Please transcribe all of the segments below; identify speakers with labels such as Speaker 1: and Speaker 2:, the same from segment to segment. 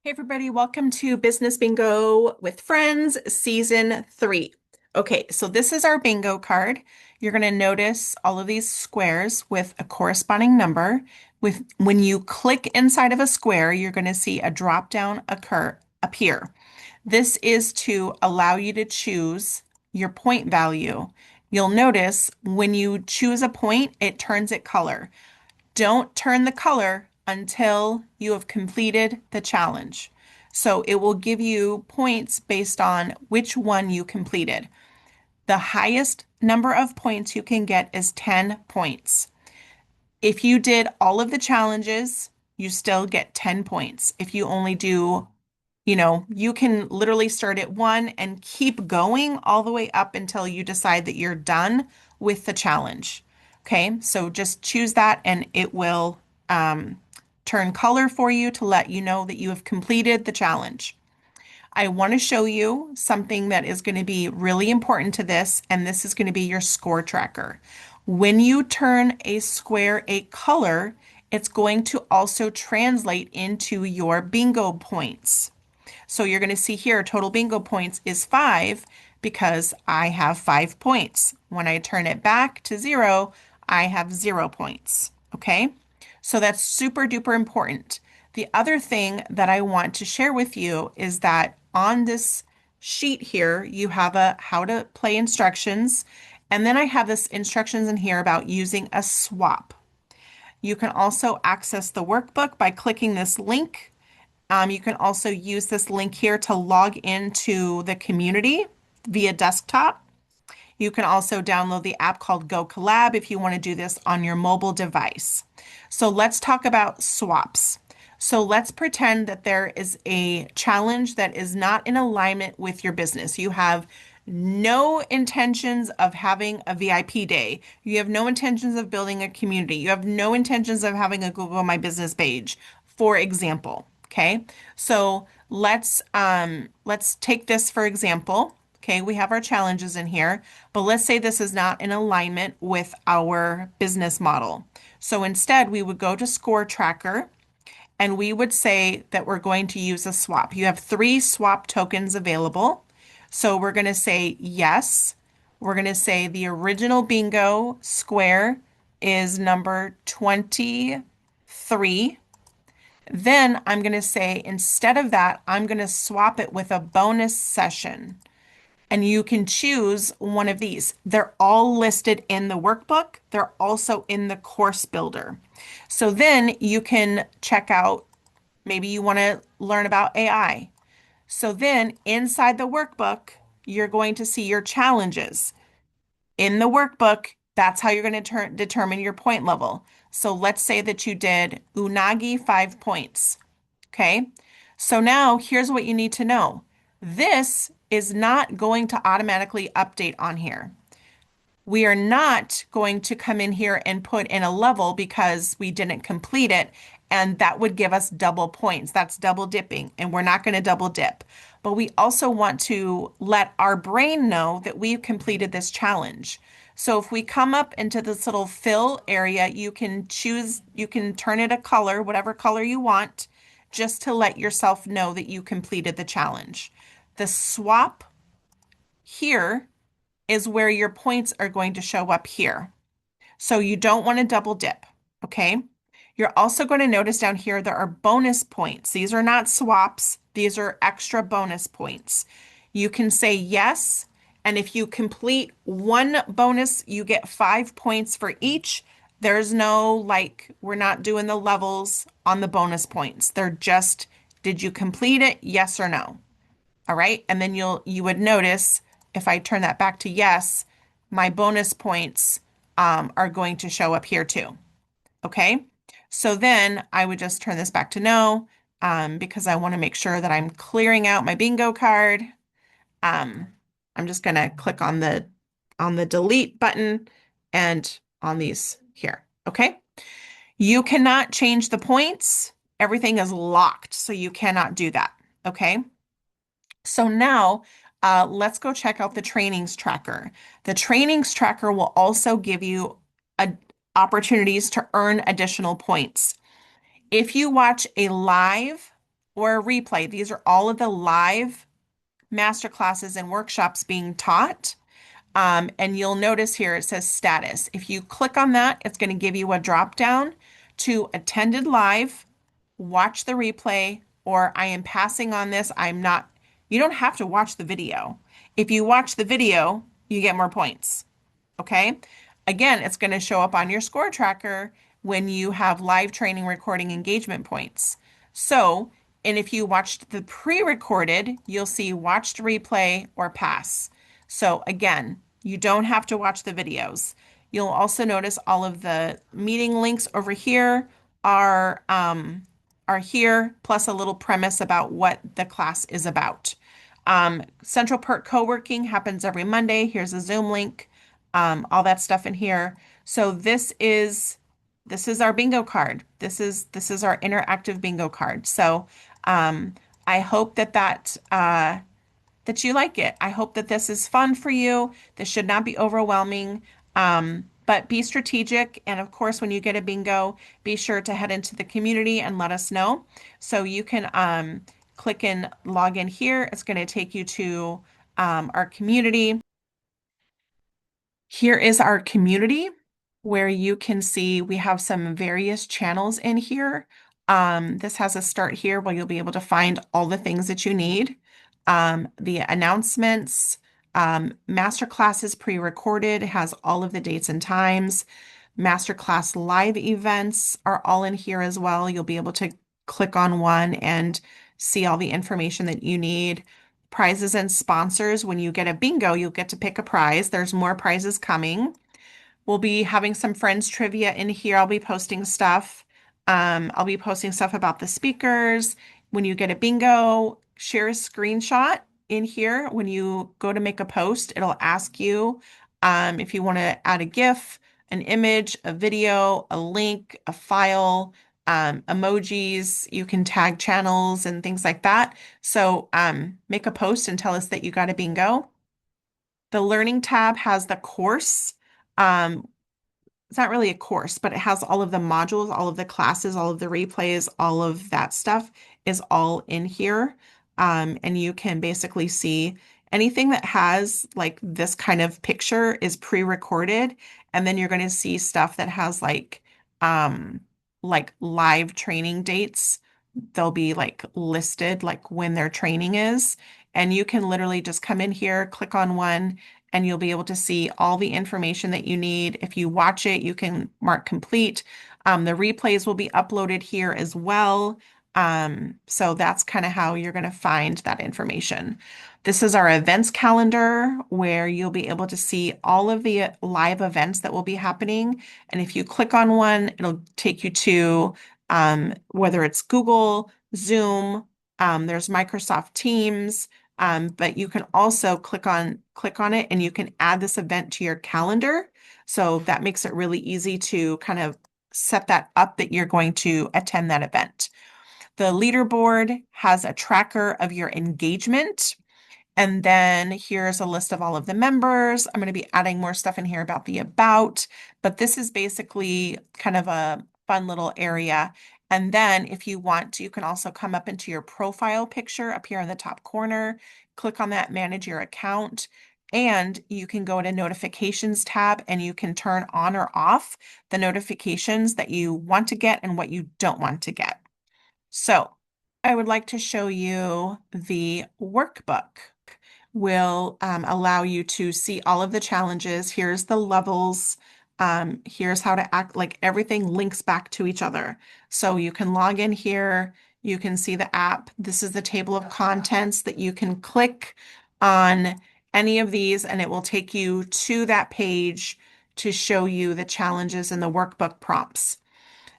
Speaker 1: Hey everybody, welcome to Business Bingo with Friends, Season 3. Okay, so this is our bingo card. You're going to notice all of these squares with a corresponding number. When you click inside of a square, you're going to see a drop down appear. This is to allow you to choose your point value. You'll notice when you choose a point, it turns it color. Don't turn the color until you have completed the challenge. So it will give you points based on which one you completed. The highest number of points you can get is 10 points. If you did all of the challenges, you still get 10 points. If you only do, you can literally start at one and keep going all the way up until you decide that you're done with the challenge. Okay, so just choose that and it will um, turn color for you to let you know that you have completed the challenge. I want to show you something that is going to be really important to this, and this is going to be your score tracker. When you turn a square a color, it's going to also translate into your bingo points. So you're going to see here total bingo points is 5 because I have 5 points. When I turn it back to 0, I have 0 points. Okay? So that's super duper important. The other thing that I want to share with you is that on this sheet here, you have a how to play instructions. And then I have this instructions in here about using a swap. You can also access the workbook by clicking this link. You can also use this link here to log into the community via desktop. You can also download the app called Go Collab if you want to do this on your mobile device. So let's talk about swaps. So let's pretend that there is a challenge that is not in alignment with your business. You have no intentions of having a VIP day. You have no intentions of building a community. You have no intentions of having a Google My Business page, for example. Okay. So let's take this for example. Okay, we have our challenges in here, but let's say this is not in alignment with our business model. So instead, we would go to Score Tracker and we would say that we're going to use a swap. You have 3 swap tokens available. So we're going to say yes. We're going to say the original bingo square is number 23. Then I'm going to say instead of that, I'm going to swap it with a bonus session. And you can choose one of these. They're all listed in the workbook. They're also in the course builder. So then you can check out, maybe you want to learn about AI. So then inside the workbook, you're going to see your challenges. In the workbook, that's how you're going to determine your point level. So let's say that you did Unagi 5 points. Okay. So now here's what you need to know. This is not going to automatically update on here. We are not going to come in here and put in a level because we didn't complete it, and that would give us double points. That's double dipping, and we're not going to double dip. But we also want to let our brain know that we've completed this challenge. So if we come up into this little fill area, you can choose, you can turn it a color, whatever color you want, just to let yourself know that you completed the challenge. The swap here is where your points are going to show up here. So you don't want to double dip, okay? You're also going to notice down here there are bonus points. These are not swaps, these are extra bonus points. You can say yes, and if you complete one bonus, you get 5 points for each. There's no like, we're not doing the levels on the bonus points. They're just, did you complete it? Yes or no? All right. And then you would notice if I turn that back to yes, my bonus points are going to show up here too. Okay. So then I would just turn this back to no because I want to make sure that I'm clearing out my bingo card. Um, I'm just going to click on the delete button and on these here. Okay. You cannot change the points. Everything is locked, so you cannot do that. Okay. So now let's go check out the trainings tracker. The trainings tracker will also give you opportunities to earn additional points. If you watch a live or a replay. These are all of the live master classes and workshops being taught. And you'll notice here it says status. If you click on that, it's going to give you a drop down to attended live, watch the replay, or I am passing on this. I'm not, you don't have to watch the video. If you watch the video, you get more points. Okay. Again, it's going to show up on your score tracker when you have live training recording engagement points. So, and if you watched the pre-recorded, you'll see watched replay or pass. So again, you don't have to watch the videos. You'll also notice all of the meeting links over here are here, plus a little premise about what the class is about. Central Perk Co-working happens every Monday. Here's a Zoom link, all that stuff in here. So this is our bingo card. This is our interactive bingo card. So I hope that you like it. I hope that this is fun for you. This should not be overwhelming. But be strategic. And of course, when you get a bingo, be sure to head into the community and let us know. So you can click and log in here. It's going to take you to our community. Here is our community where you can see we have some various channels in here. This has a start here where you'll be able to find all the things that you need. The announcements, master classes pre-recorded, has all of the dates and times. Masterclass live events are all in here as well. You'll be able to click on one and see all the information that you need. Prizes and sponsors. When you get a bingo, you'll get to pick a prize. There's more prizes coming. We'll be having some friends trivia in here. I'll be posting stuff. I'll be posting stuff about the speakers. When you get a bingo, share a screenshot in here. When you go to make a post, it'll ask you if you want to add a GIF, an image, a video, a link, a file, emojis. You can tag channels and things like that. So make a post and tell us that you got a bingo. The Learning tab has the course. It's not really a course, but it has all of the modules, all of the classes, all of the replays, all of that stuff is all in here. And you can basically see anything that has like this kind of picture is pre-recorded. And then you're going to see stuff that has like live training dates. They'll be like listed like when their training is. And you can literally just come in here, click on one, and you'll be able to see all the information that you need. If you watch it, you can mark complete. The replays will be uploaded here as well. So that's kind of how you're going to find that information. This is our events calendar where you'll be able to see all of the live events that will be happening. And if you click on one, it'll take you to whether it's Google, Zoom, there's Microsoft Teams, but you can also click on it and you can add this event to your calendar. So that makes it really easy to kind of set that up that you're going to attend that event. The leaderboard has a tracker of your engagement. And then here's a list of all of the members. I'm going to be adding more stuff in here about the about, but this is basically kind of a fun little area. And then if you want to, you can also come up into your profile picture up here in the top corner, click on that manage your account, and you can go to notifications tab and you can turn on or off the notifications that you want to get and what you don't want to get. So I would like to show you the workbook. Will allow you to see all of the challenges. Here's the levels. Here's how to act, like everything links back to each other. So you can log in here. You can see the app. This is the table of contents that you can click on any of these and it will take you to that page to show you the challenges and the workbook prompts.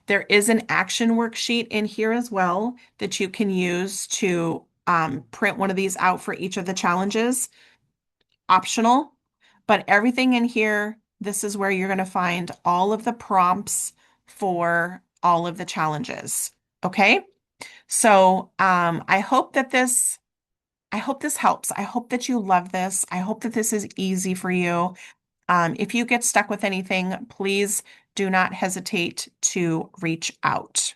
Speaker 1: There is an action worksheet in here as well that you can use to print one of these out for each of the challenges. Optional, but everything in here, this is where you're going to find all of the prompts for all of the challenges. Okay. So I hope this helps. I hope that you love this. I hope that this is easy for you. If you get stuck with anything, please do not hesitate to reach out.